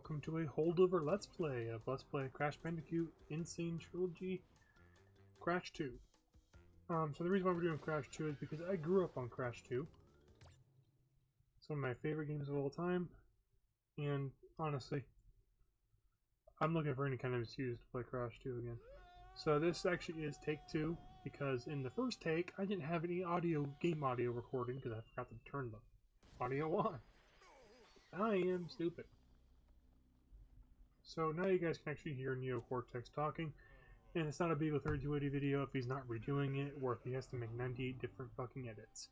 welcome to a holdover Let's Play of Let's Play Crash Bandicoot Insane Trilogy Crash 2. So the reason why we're doing Crash 2 is because I grew up on Crash 2. It's one of my favorite games of all time, and honestly, I'm looking for any kind of excuse to play Crash 2 again. So this actually is take 2, because in the first take, I didn't have any game audio recording because I forgot to turn the audio on. I am stupid. So now you guys can actually hear Neo Cortex talking, and it's not a Beagle 3280 video if he's not redoing it, or if he has to make 98 different fucking edits.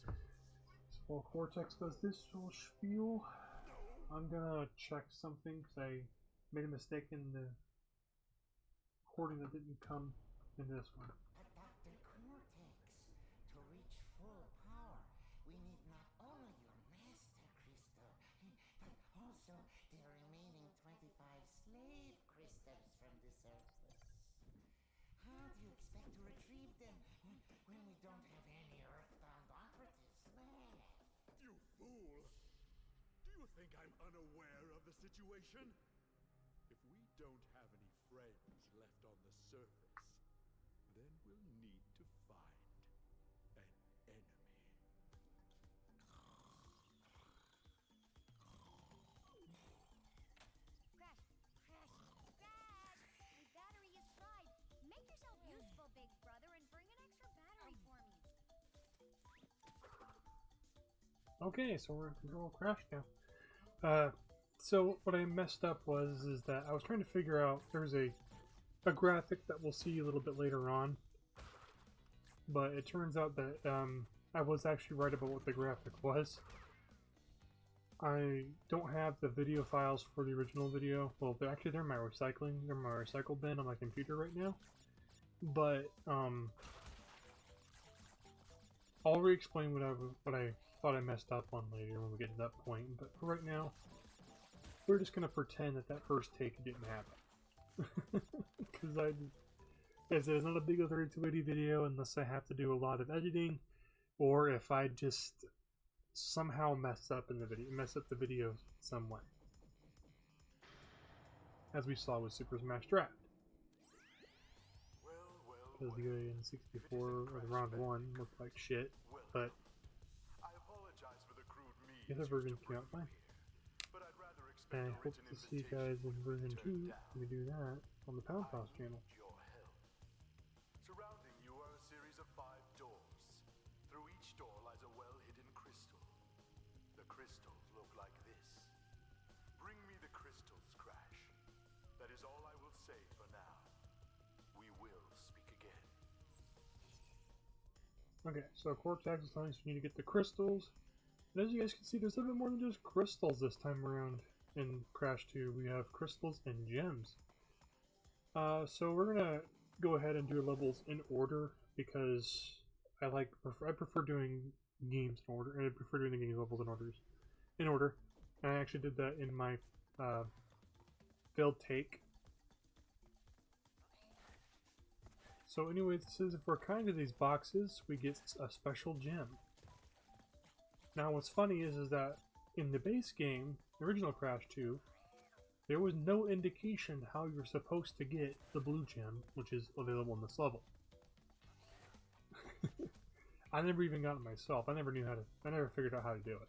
So while Cortex does this whole spiel, I'm gonna check something, because I made a mistake in the recording that didn't come in this one. Dr. Cortex, to reach full power, we need not only your master crystal, but also the remaining 25 slave crystals from the surface. How do you expect to retrieve them when we don't have any earthbound operatives left? You fool! Do you think I'm unaware of the situation? If we don't have any friends left on the surface, then we'll need to find an enemy. Crash! Dad! My battery is fried. Make yourself useful, big brother, and bring an extra battery for me. Okay, so we're in control of Crash now. So what I messed up is that I was trying to figure out, there's a graphic that we'll see a little bit later on, but it turns out that I was actually right about what the graphic was. I don't have the video files for the original video. Well, they're in my recycle bin on my computer right now. But I'll re-explain what I thought I messed up on later when we get to that point. But for right now, we're just gonna pretend that first take didn't happen. Because it's not a big 3280 video unless I have to do a lot of editing, or if I just somehow mess up the video some way, as we saw with Super Smash Draft. Because the N64 or the round 1 looked like shit, but the other version came out fine. And I hope to see you guys in version 2 when we do that on the Pound House channel. Surrounding you are a series of 5 doors. Through each door lies a well-hidden crystal. The crystals look like this. Bring me the crystals, Crash. That is all I will say for now. We will speak again. Okay, so Cortex is telling us we need to get the crystals. And as you guys can see, there's a bit more than just crystals this time around. In Crash 2, we have crystals and gems. So we're gonna go ahead and do levels in order, because I prefer doing games in order, and I prefer doing the game levels in order. And I actually did that in my failed take. So anyway, this is, if we're kind of these boxes, we get a special gem. Now what's funny is that in the base game, the original Crash 2, there was no indication how you're supposed to get the blue gem, which is available in this level. I never even got it myself. I never figured out how to do it.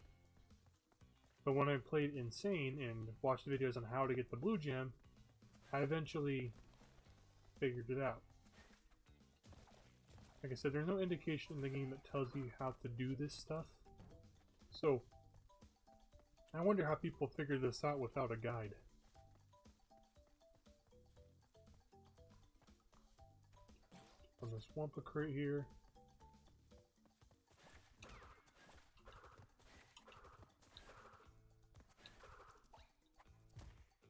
But when I played Insane and watched videos on how to get the blue gem, I eventually figured it out. Like I said, there's no indication in the game that tells you how to do this stuff. So, I wonder how people figure this out without a guide. On this Wampa crate here.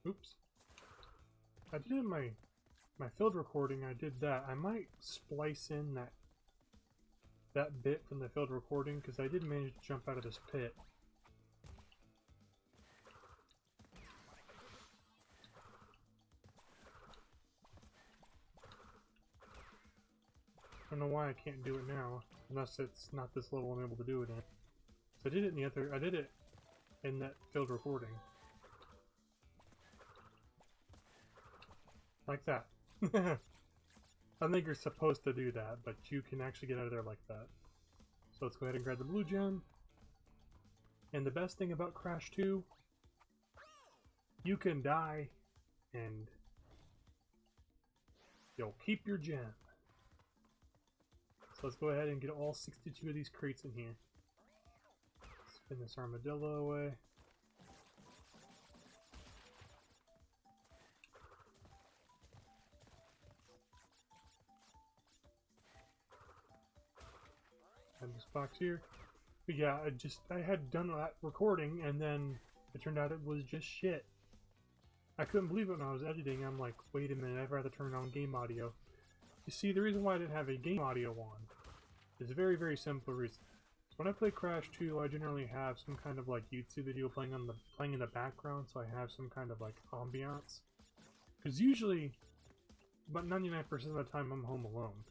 Oops. I did in my field recording, I did that. I might splice in that bit from the field recording, because I did manage to jump out of this pit. I don't know why I can't do it now, unless it's not this level I'm able to do it in. So I did it in that field recording. Like that. I think you're supposed to do that, but you can actually get out of there like that. So let's go ahead and grab the blue gem. And the best thing about Crash 2, you can die and you'll keep your gem. So let's go ahead and get all 62 of these crates in here. Spin this armadillo away. And this box here. But yeah, I had done that recording and then it turned out it was just shit. I couldn't believe it when I was editing. I'm like, wait a minute, I'd rather turn on game audio. You see, the reason why I didn't have a game audio on is a very, very simple reason. So when I play Crash 2, I generally have some kind of like YouTube video playing in the background, so I have some kind of like ambiance. Because usually, about 99% of the time, I'm home alone.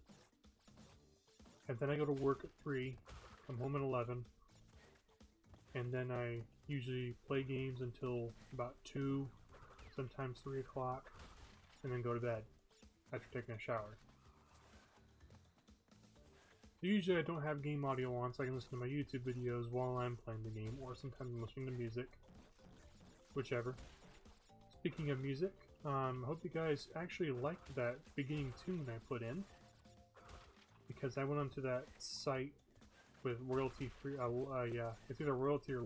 And then I go to work at 3, I'm home at 11, and then I usually play games until about 2, sometimes 3 o'clock, and then go to bed after taking a shower. Usually I don't have game audio on, so I can listen to my YouTube videos while I'm playing the game, or sometimes I'm listening to music. Whichever. Speaking of music, I hope you guys actually liked that beginning tune I put in. Because I went onto that site with royalty-free, yeah, it's either royalty or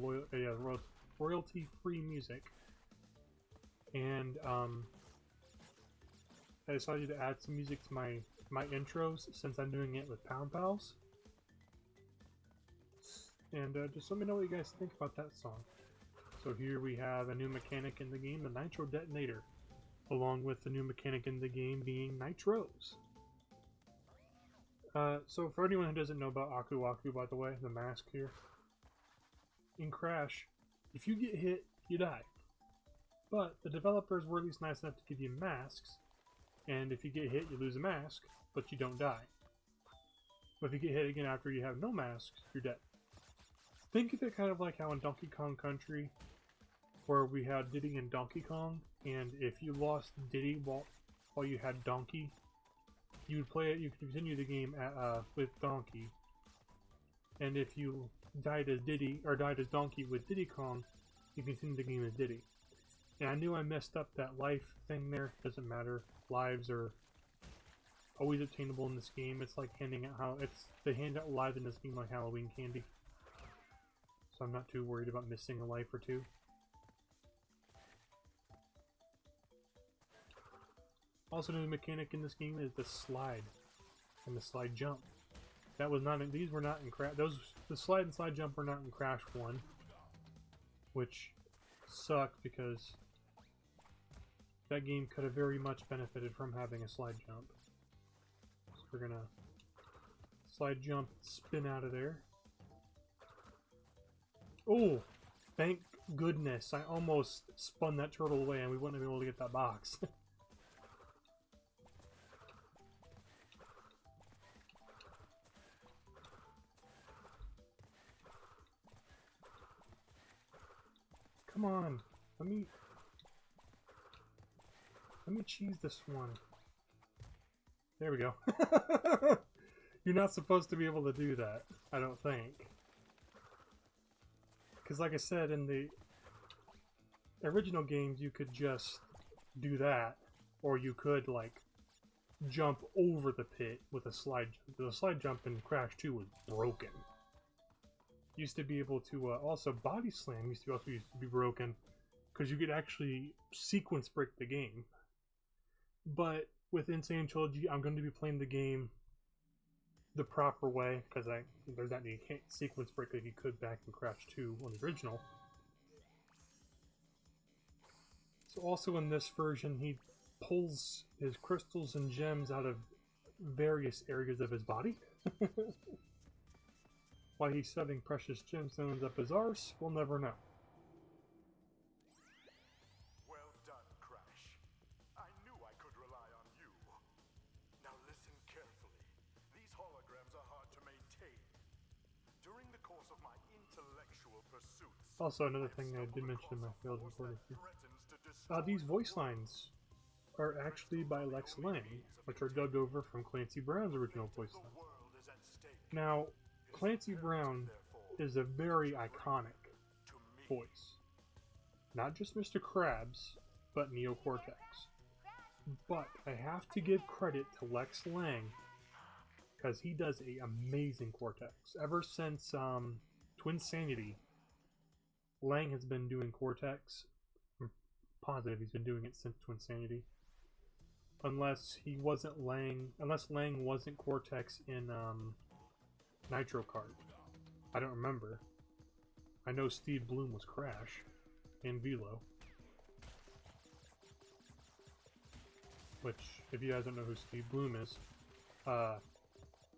royalty-free music. And, I decided to add some music to my intros since I'm doing it with Pound Pals. And just let me know what you guys think about that song. So here we have a new mechanic in the game, the Nitro Detonator, along with the new mechanic in the game being Nitros. So for anyone who doesn't know about Aku Aku, by the way, the mask here, in Crash, if you get hit, you die. But the developers were at least nice enough to give you masks, and if you get hit, you lose a mask, but you don't die. But if you get hit again after you have no masks, you're dead. Think of it kind of like how in Donkey Kong Country, where we had Diddy and Donkey Kong, and if you lost Diddy while you had Donkey, you would play it, you could continue the game with Donkey. And if you died as Diddy, or died as Donkey with Diddy Kong, you continue the game as Diddy. And I knew I messed up that life thing there, doesn't matter. Lives are always obtainable in this game. It's like handing out they hand out lives in this game like Halloween candy. So I'm not too worried about missing a life or two. Also, new mechanic in this game is the slide and the slide jump. That was not in, these were not in Crash. The slide and slide jump were not in Crash 1, which sucked because that game could have very much benefited from having a slide jump. So we're gonna slide jump, spin out of there. Oh, thank goodness! I almost spun that turtle away, and we wouldn't have been able to get that box. Come on, let me cheese this one. There we go. You're not supposed to be able to do that, I don't think. Because like I said, in the original games, you could just do that, or you could, like, jump over the pit with a slide jump. The slide jump in Crash 2 was broken. Used to be able to, also Body Slam used to be broken, because you could actually sequence break the game. But with Insane Trilogy, I'm going to be playing the game the proper way, because there's that you can't sequence break like you could back in Crash 2 on the original. So also in this version, he pulls his crystals and gems out of various areas of his body. Why he's setting precious gemstones up his arse, we'll never know. Well done, Crash. I knew I could rely on you. Now listen carefully. These holograms are hard to maintain. During the course of my intellectual pursuits... Also, another thing I did mention in my failed recording here. These voice lines are actually by Lex Lang, which are dubbed over from Clancy Brown's original voice line. Now, Clancy Brown is a very iconic voice. Not just Mr. Krabs, but Neo Cortex. But I have to give credit to Lex Lang, because he does an amazing Cortex. Ever since Twin Sanity, Lang has been doing Cortex. I'm positive he's been doing it since Twin Sanity. Unless Lang wasn't Cortex in Nitro Kart. I don't remember. I know Steve Bloom was Crash and Velo. Which, if you guys don't know who Steve Bloom is,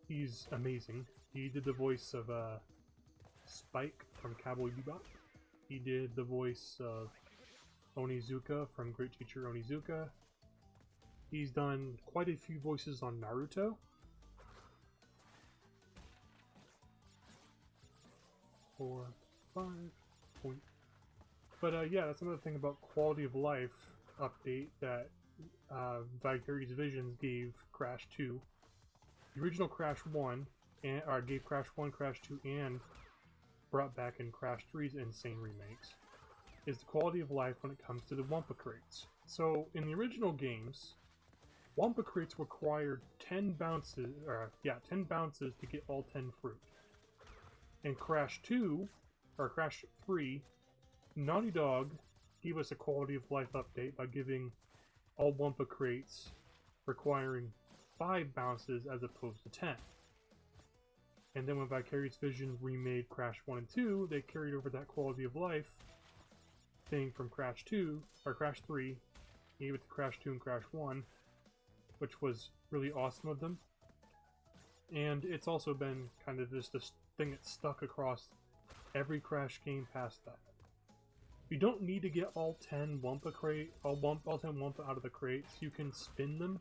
he's amazing. He did the voice of Spike from Cowboy Bebop. He did the voice of Onizuka from Great Teacher Onizuka. He's done quite a few voices on Naruto. But yeah, that's another thing about quality of life update that Vicarious Visions gave Crash 2. The original Crash 1 gave Crash 1, Crash 2, and brought back in Crash 3's Insane remakes, is the quality of life when it comes to the Wumpa crates. So in the original games, Wumpa crates required 10 bounces to get all 10 fruit. In Crash 2, or Crash 3, Naughty Dog gave us a quality of life update by giving all Wumpa crates requiring 5 bounces as opposed to 10. And then when Vicarious Visions remade Crash 1 and 2, they carried over that quality of life thing from Crash 2, or Crash 3, gave it to Crash 2 and Crash 1, which was really awesome of them. And it's also been kind of just this thing that stuck across every Crash game past that. You don't need to get all 10 Wumpa out of the crates. You can spin them,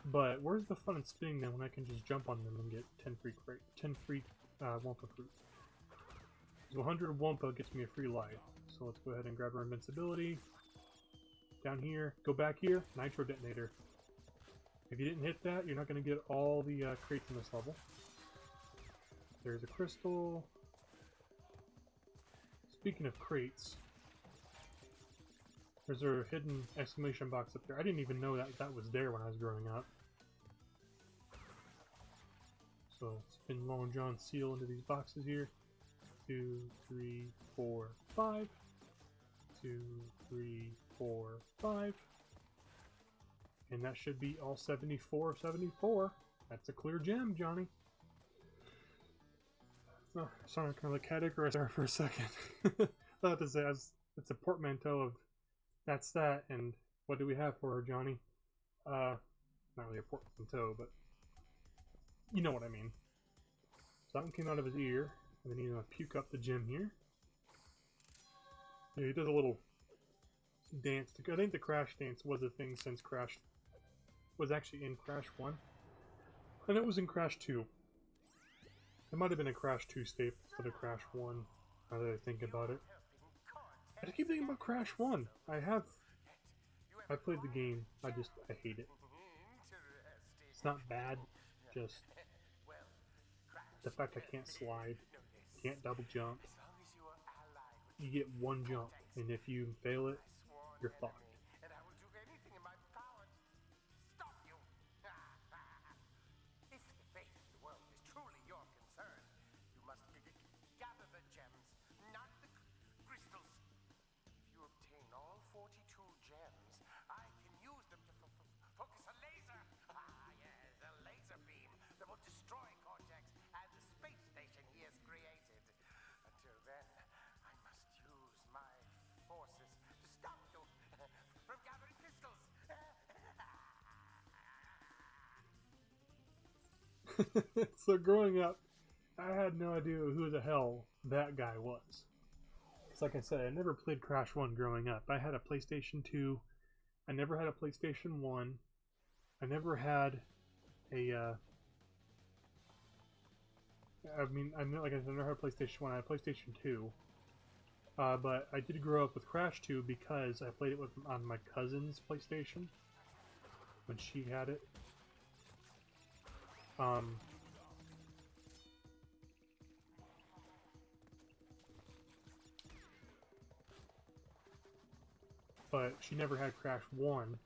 but where's the fun in spinning them when I can just jump on them and get 10 free Wumpa fruit? So 100 Wumpa gets me a free life. So let's go ahead and grab our invincibility. Down here, go back here, Nitro Detonator. If you didn't hit that, you're not going to get all the crates in this level. There's a crystal. Speaking of crates, there's a hidden exclamation box up there. I didn't even know that was there when I was growing up. So spin Long John Seal into these boxes here. 2, 3, 4, 5. 2, 3, 4, 5. And that should be all 74 of 74. That's a clear gem, Johnny. Oh, sorry, kind of categorize there for a second. I have to say, it's a portmanteau of that's that, and what do we have for her, Johnny? Not really a portmanteau, but you know what I mean. Something came out of his ear, and then he's gonna puke up the gem here. Yeah, he does a little dance. I think the Crash dance was a thing since Crash was actually in Crash 1. And it was in Crash 2. It might have been a Crash 2 staple instead of Crash 1, now that I think about it. I keep thinking about Crash 1. I played the game, I hate it. It's not bad, just the fact I can't slide, can't double jump. You get one jump, and if you fail it, you're fucked. So growing up, I had no idea who the hell that guy was. Because like I said, I never played Crash 1 growing up. I had a PlayStation 2. I never had a PlayStation 1. I never had a... like I said, I never had a PlayStation 1. I had a PlayStation 2. But I did grow up with Crash 2 because I played it on my cousin's PlayStation. when she had it. But she never had Crash 1.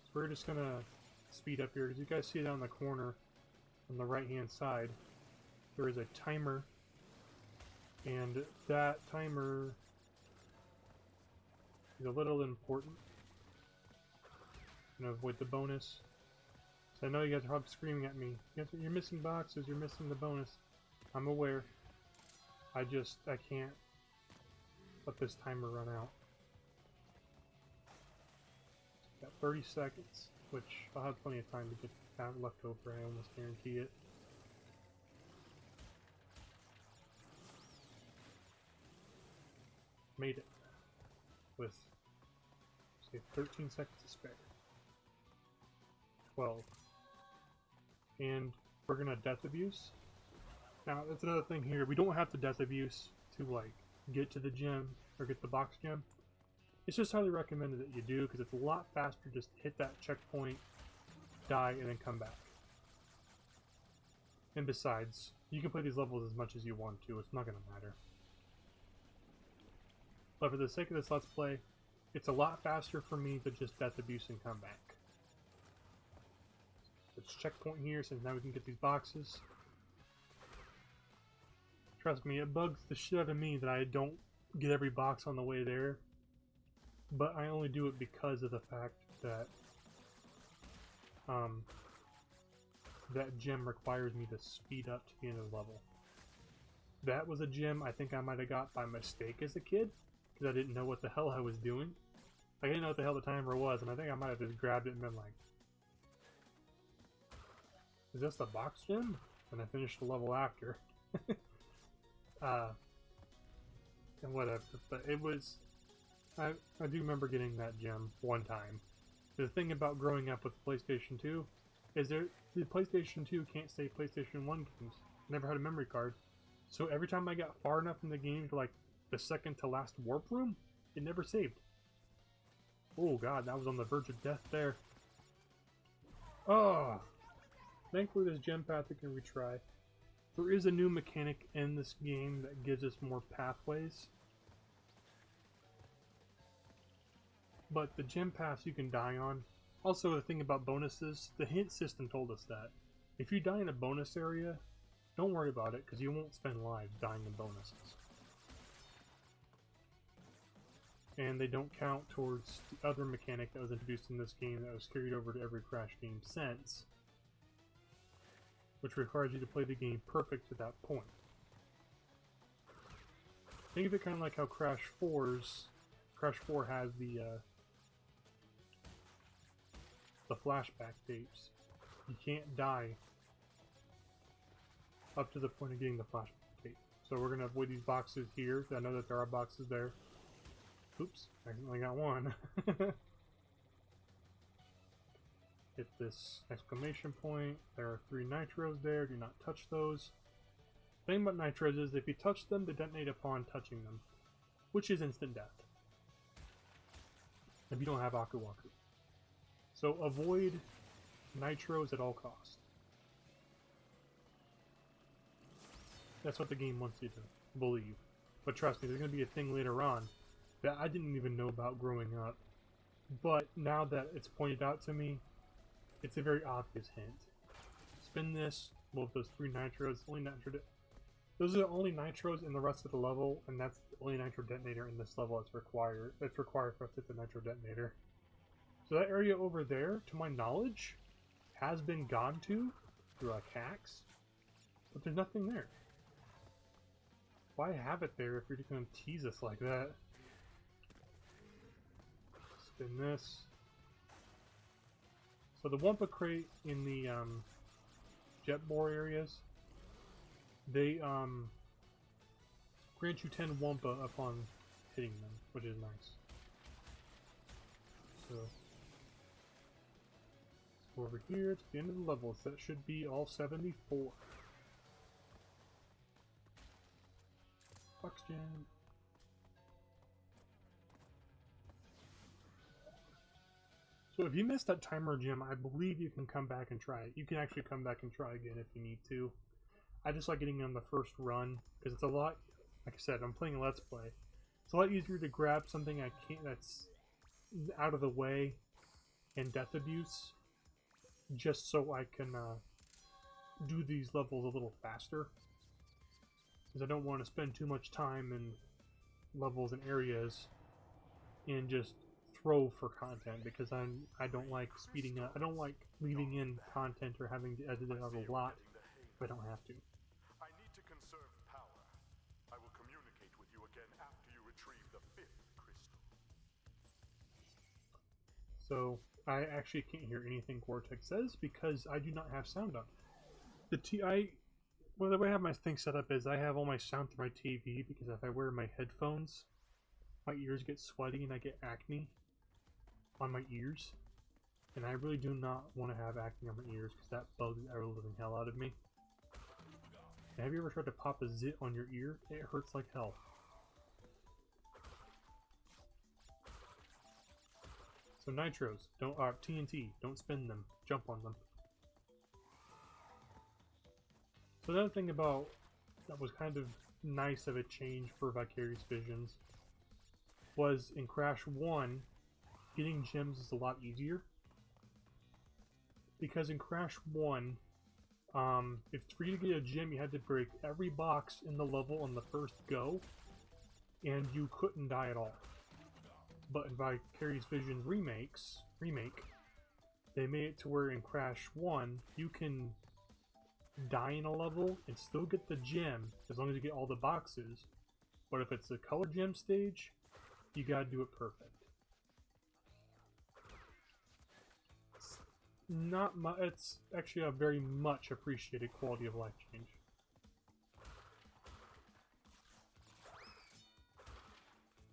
So we're just gonna speed up here, because you guys see down in the corner on the right hand side, there is a timer, and that timer is a little important. I'm gonna avoid the bonus. So I know you guys are probably screaming at me. You're missing boxes, you're missing the bonus. I'm aware. I can't let this timer run out. Got 30 seconds, which I'll have plenty of time to get that left over, I almost guarantee it. Made it. With, say, 13 seconds to spare. 12. And we're gonna death abuse. Now, that's another thing here. We don't have to death abuse to, like, get to the gem or get the box gem. It's just highly recommended that you do, because it's a lot faster. Just hit that checkpoint, die, and then come back. And besides, you can play these levels as much as you want to. It's not going to matter. But for the sake of this Let's Play, it's a lot faster for me to just death abuse and come back. Let's checkpoint here, since now we can get these boxes. Trust me, it bugs the shit out of me that I don't get every box on the way there. But I only do it because of the fact that that gem requires me to speed up to the end of the level. That was a gem I think I might have got by mistake as a kid, because I didn't know what the hell I was doing. I didn't know what the hell the timer was, and I think I might have just grabbed it and been like, is this the box gem? And I finished the level after. And whatever, but it was... I do remember getting that gem one time. The thing about growing up with the PlayStation 2 is the PlayStation 2 can't save PlayStation 1 games. Never had a memory card. So every time I got far enough in the game to like the second to last warp room, it never saved. Oh god, that was on the verge of death there. Oh! Thankfully there's gem path we can retry. There is a new mechanic in this game that gives us more pathways. But the gem paths you can die on. Also, the thing about bonuses, the hint system told us that. If you die in a bonus area, don't worry about it, because you won't spend lives dying in bonuses. And they don't count towards the other mechanic that was introduced in this game that was carried over to every Crash game since, which requires you to play the game perfect to that point. Think of it kind of like how Crash 4 has the flashback tapes. You can't die up to the point of getting the flashback tape. So we're going to avoid these boxes here. I know that there are boxes there. Oops, I only got one. Hit this exclamation point. There are 3 nitros there. Do not touch those. The thing about nitros is if you touch them, they detonate upon touching them, which is instant death if you don't have Aku Aku. So avoid nitros at all costs. That's what the game wants you to believe. But trust me, there's going to be a thing later on that I didn't even know about growing up. But now that it's pointed out to me, it's a very obvious hint. Spin this, both those 3 nitros, those are the only nitros in the rest of the level, and that's the only nitro detonator in this level that's required for us to hit the nitro detonator. So that area over there, to my knowledge, has been gone to through like hacks, but there's nothing there. Why have it there if you're just going to tease us like that? Spin this. So the Wumpa crate in the jet bore areas, they grant you 10 Wumpa upon hitting them, which is nice. So over here to the end of the level, so that should be all 74. Box jam. So if you missed that timer gym, I believe you can come back and try it. You can actually come back and try again if you need to. I just like getting on the first run because it's a lot. Like I said, I'm playing a Let's Play. It's a lot easier to grab something I can't that's out of the way and death abuse, just so I can do these levels a little faster. Because I don't want to spend too much time in levels and areas and just throw for content, because I don't like speeding up. I don't like leaving in content or having to edit it out a lot if I don't have to. I need to conserve power. I will communicate with you again after you retrieve the 5th crystal. So I actually can't hear anything Cortex says because I do not have sound on. Well, the way I have my thing set up is I have all my sound through my TV, because if I wear my headphones, my ears get sweaty and I get acne on my ears. And I really do not want to have acne on my ears because that bugs the ever-living hell out of me. And have you ever tried to pop a zit on your ear? It hurts like hell. So nitros, don't TNT, don't spin them, jump on them. So another thing about that was kind of nice of a change for Vicarious Visions was in Crash 1, getting gems is a lot easier. Because in Crash 1, if for you to get a gem, you had to break every box in the level on the first go, and you couldn't die at all. But in Vicarious Visions remake, they made it to where in Crash 1, you can die in a level and still get the gem as long as you get all the boxes. But if it's a color gem stage, you gotta do it perfect. It's actually a very much appreciated quality of life change.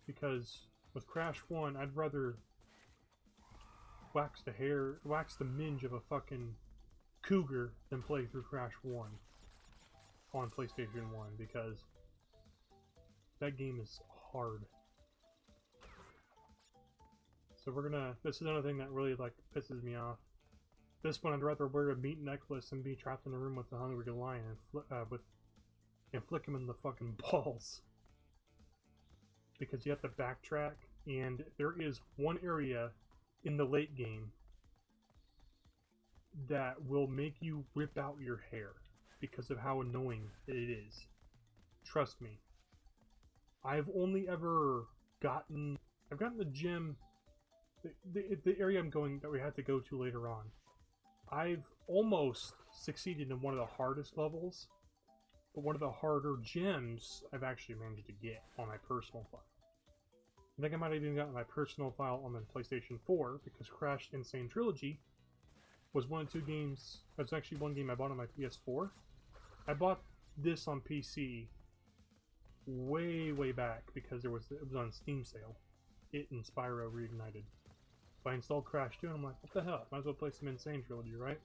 Because with Crash 1, I'd rather wax the minge of a fucking cougar than play through Crash 1 on PlayStation 1, because that game is hard. So this is another thing that really pisses me off. This one, I'd rather wear a meat necklace and be trapped in a room with a hungry lion and flick him in the fucking balls. Because you have to backtrack, and there is one area in the late game that will make you rip out your hair because of how annoying it is. Trust me. I've only ever gotten the gem, the area I'm going that we have to go to later on. I've almost succeeded in one of the hardest levels, but one of the harder gems I've actually managed to get on my personal file. I think I might have even gotten my personal file on the PlayStation 4, because Crash Insane Trilogy was one of 2 games. That's actually one game I bought on my PS4. I bought this on PC way back because it was on Steam sale. It and Spyro Reignited. So I installed Crash 2 and I'm like, what the hell? Might as well play some Insane Trilogy, right?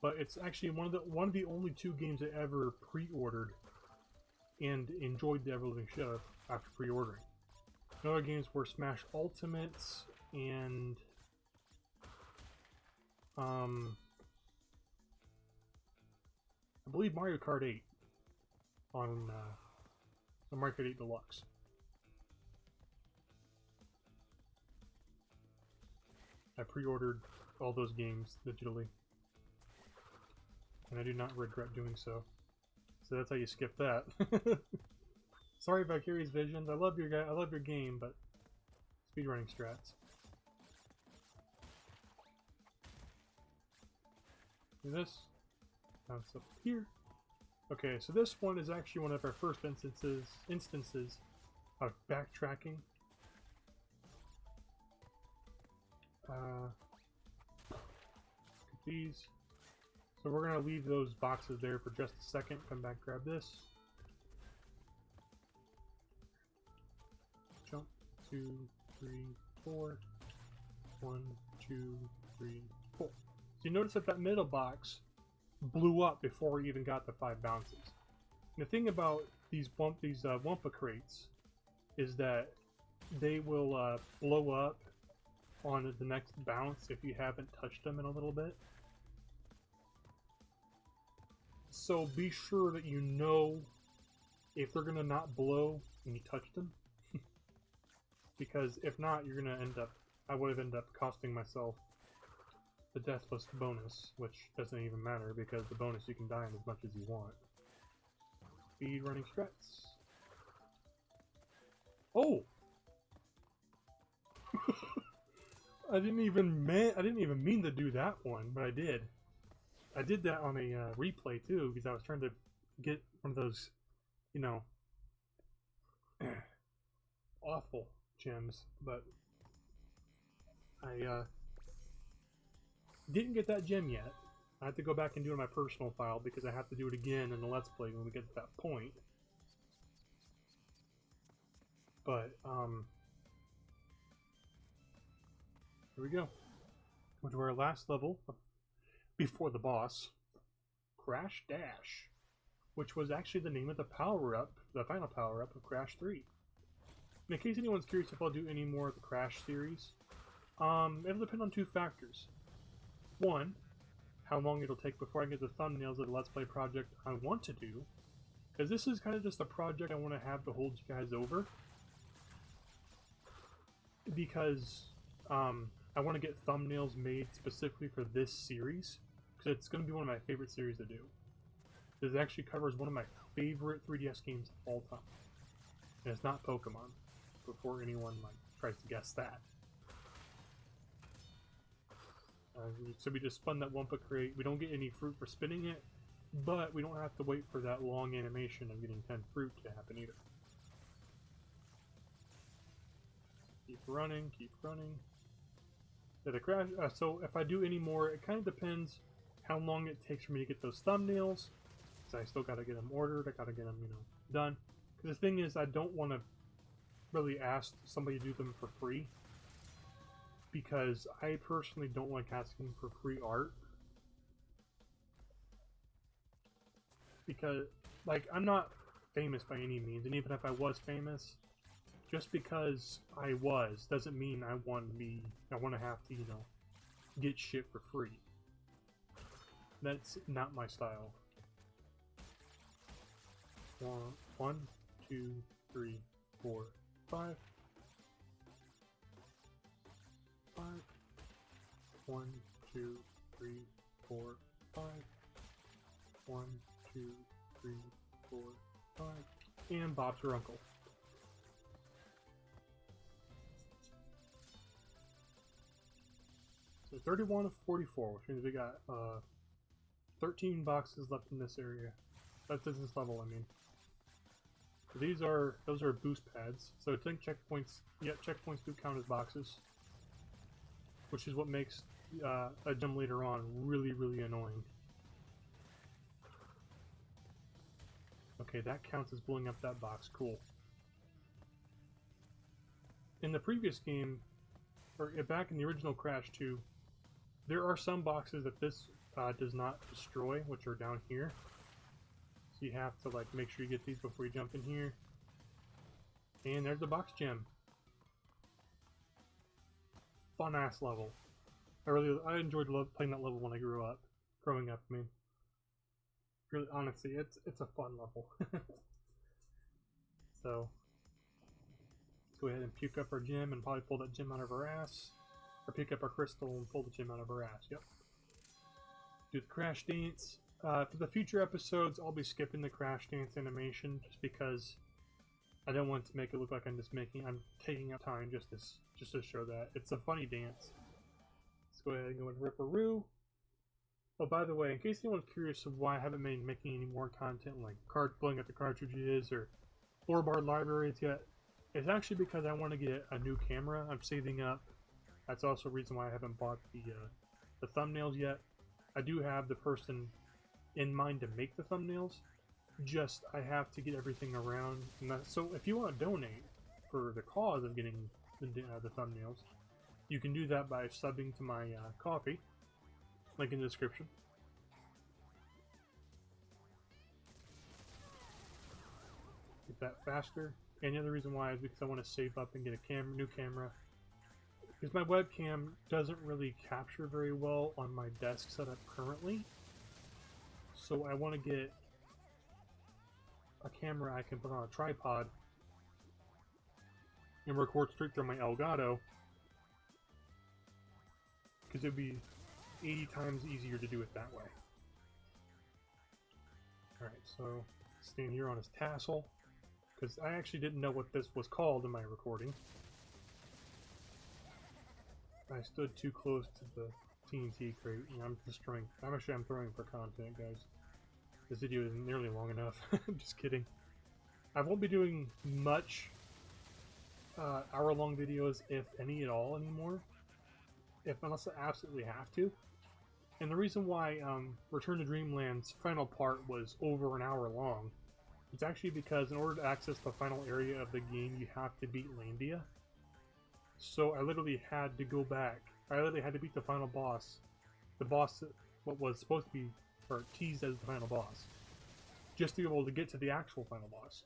But it's actually one of the only 2 games I ever pre-ordered and enjoyed the ever-living shit out of after pre-ordering. Other games were Smash Ultimates and I believe Mario Kart 8 on the Mario Kart 8 Deluxe. I pre-ordered all those games digitally, and I do not regret doing so. So that's how you skip that. Sorry, Vicarious Visions. I love your game, but speedrunning strats. Do this. Bounce up here. Okay, so this one is actually one of our first instances of backtracking. These. So we're gonna leave those boxes there for just a second. Come back, grab this. Jump. 2, 3, 4. 1, 2, 3, 4. So you notice that middle box blew up before we even got the 5 bounces. And the thing about these Wumpa crates is that they will blow up on the next bounce if you haven't touched them in a little bit. So be sure that you know if they're gonna not blow when you touch them. Because if not, you're gonna end up, I would have ended up costing myself the Deathless bonus, which doesn't even matter because the bonus you can die in as much as you want. Speed running strats. Oh! I didn't even mean to do that one, but I did. I did that on a replay too because I was trying to get one of those, you know, awful gems, but I didn't get that gem yet. I have to go back and do it in my personal file because I have to do it again in the Let's Play when we get to that point. But, here we go. Go to our last level before the boss, Crash Dash, which was actually the name of the power-up, the final power-up of Crash 3. And in case anyone's curious if I'll do any more of the Crash series, it'll depend on two factors. One, how long it'll take before I get the thumbnails of the Let's Play project I want to do, because this is kind of just a project I want to have to hold you guys over, because I want to get thumbnails made specifically for this series, because it's going to be one of my favorite series to do. This actually covers one of my favorite 3DS games of all time, and it's not Pokemon, before anyone tries to guess that. So we just spun that Wumpa crate. We don't get any fruit for spinning it, but we don't have to wait for that long animation of getting 10 fruit to happen either. Keep running, keep running. Yeah, the crash. So if I do any more, it kind of depends how long it takes for me to get those thumbnails. Because I still got to get them ordered. I got to get them, done. Because the thing is, I don't want to really ask somebody to do them for free. Because I personally don't like asking for free art. Because, I'm not famous by any means, and even if I was famous, just because I was doesn't mean I want to have to, get shit for free. That's not my style. 1, 2, 3, 4, 5. 5. 1, 2, 3, 4, 5. 1, 2, 3, 4, 5. And Bob's your uncle. So 31 of 44, which means we got 13 boxes left in this area. That's this level, I mean. So those are boost pads. So I think checkpoints do count as boxes, which is what makes a gem later on really, really annoying. Okay, that counts as blowing up that box. Cool. In the previous game, or back in the original Crash 2, there are some boxes that this does not destroy, which are down here. So you have to make sure you get these before you jump in here. And there's the box gem. Fun ass level. I enjoyed playing that level when I growing up. I mean, really, honestly, it's a fun level. So let's go ahead and puke up our gem and probably pull that gem out of our ass. Or pick up our crystal and pull the gem out of our ass. Yep. Do the crash dance. For the future episodes, I'll be skipping the crash dance animation just because I don't want to make it look like I'm taking up time just to show that it's a funny dance. Let's go ahead and go and rip-a-roo. Oh, by the way, in case anyone's curious of why I haven't been making any more content like blowing up the cartridges or floorboard libraries yet, it's actually because I want to get a new camera. I'm saving up. That's also a reason why I haven't bought the thumbnails yet. I do have the person in mind to make the thumbnails. Just I have to get everything around. So if you want to donate for the cause of getting the thumbnails, you can do that by subbing to my Ko-fi. Link in the description. Get that faster. And the other reason why is because I want to save up and get a new camera because my webcam doesn't really capture very well on my desk setup currently. So I want to get a camera I can put on a tripod and record straight through my Elgato, because it would be 80 times easier to do it that way. Alright, so stand here on his tassel, because I actually didn't know what this was called in my recording. I stood too close to the TNT crate, and I'm destroying. I'm throwing for content, guys. This video isn't nearly long enough. I'm just kidding. I won't be doing much hour-long videos, if any at all, anymore. Unless I absolutely have to. And the reason why Return to Dreamland's final part was over an hour long, it's actually because in order to access the final area of the game, you have to beat Landia. So I literally had to go back. I literally had to beat the final boss. The boss, what was supposed to be, or teased as the final boss. Just to be able to get to the actual final boss.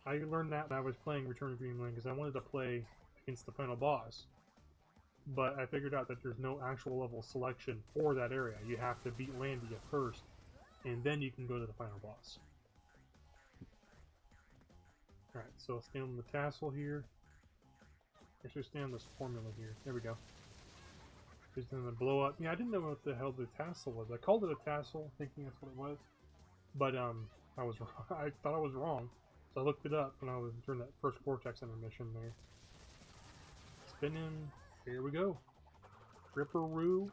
I learned that when I was playing Return to Dreamland because I wanted to play against the final boss. But I figured out that there's no actual level selection for that area. You have to beat Landia first, and then you can go to the final boss. Alright, so stand on the tassel here. Actually, stand on this formula here. There we go. Just then the blow up. Yeah, I didn't know what the hell the tassel was. I called it a tassel, thinking that's what it was. But I was wrong. I thought I was wrong. So I looked it up when I was during that first Vortex intermission there. Spinning. Here we go. Ripperoo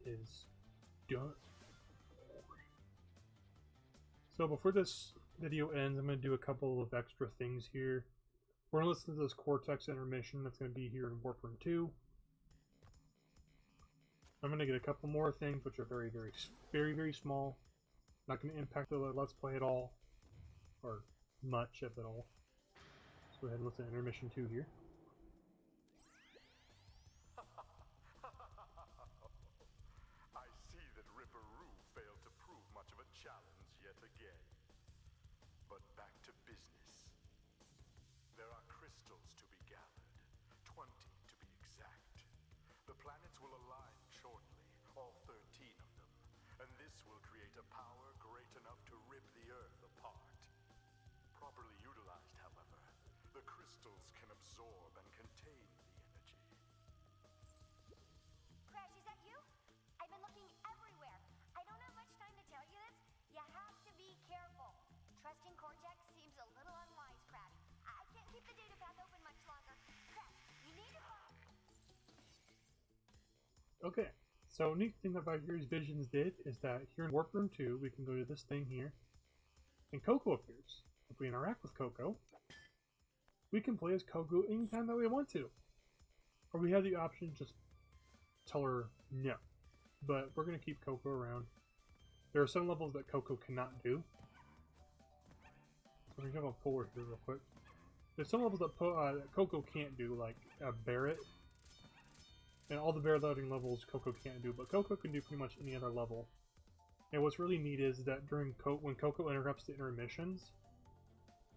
is done. So before this video ends, I'm going to do a couple of extra things here. We're going to listen to this Cortex intermission that's going to be here in Warp Room 2. I'm going to get a couple more things which are very small. Not going to impact the Let's Play at all. Or much, if at all. Let's go ahead and listen to intermission 2 here. I see that Ripperoo failed to prove much of a challenge yet again. But back to business. There are crystals to be gathered, 20 to be exact. The planets will align shortly, all 13 of them, and this will create a power great enough to rip the Earth apart. Properly utilized, however, the crystals can absorb and contain the energy. Crash, is that you? I've been looking everywhere. I don't have much time to tell you this. You have to be careful. Trusting Cortex seems a little unwise, Crash. I can't keep the data path open much longer. Crash, you need to... Okay, so neat thing that Valkyrie's Visions did is that here in Warp Room 2, we can go to this thing here, and Coco appears. If we interact with Coco, we can play as Coco anytime that we want to. Or we have the option to just tell her no. But we're going to keep Coco around. There are some levels that Coco cannot do. So we're going to pull her here real quick. There's some levels that Coco can't do, like Barret. And all the bear loading levels Coco can't do, but Coco can do pretty much any other level. And what's really neat is that during when Coco interrupts the intermissions,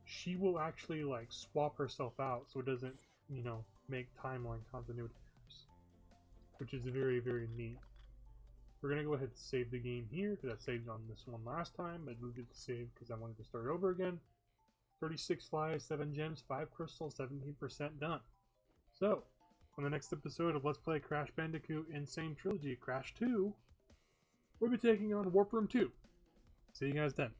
she will actually like swap herself out so it doesn't, you know, make timeline continuity errors. Which is very neat. We're gonna go ahead and save the game here because I saved on this one last time. I moved it to save because I wanted to start over again. 36 lives, 7 gems, 5 crystals, 17% done. So, on the next episode of Let's Play Crash Bandicoot Insane Trilogy Crash 2, we'll be taking on Warp Room 2. See you guys then.